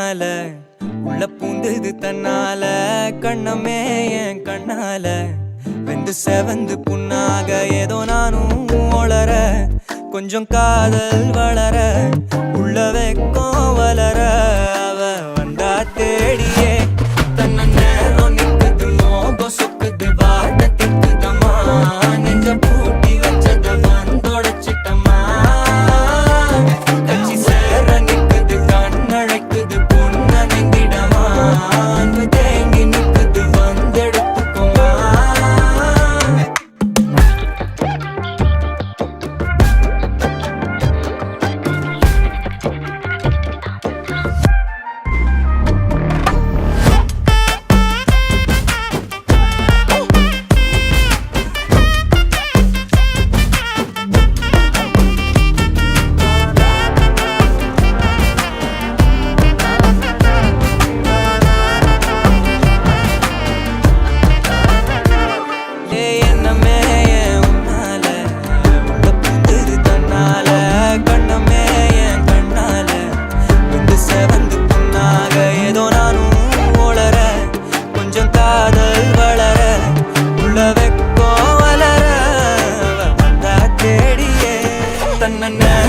முன்னால உள்ள பூந்தது தன்னால கண்ணமே என் கண்ணால வெந்து செவந்து புண்ணாக ஏதோ நானும் ஒளர கொஞ்சம் காதல் வளர உள்ள வெக்கம் வளர அவ வந்தா தேடியே தன்ன நேரம் நிக்குது மோகம் சொக்குது வாட்ட திக்குதம்மா நெஞ்ச பூட்டி வச்சத வந்தொடச்சிட்டம்மா கட்சி சேர நிக்குது கண்ணழைக்குது பொண்ண நெங்கிடமா அன்பு தேங்கி நிக்குது வந்தெடுத்துக்குமா na na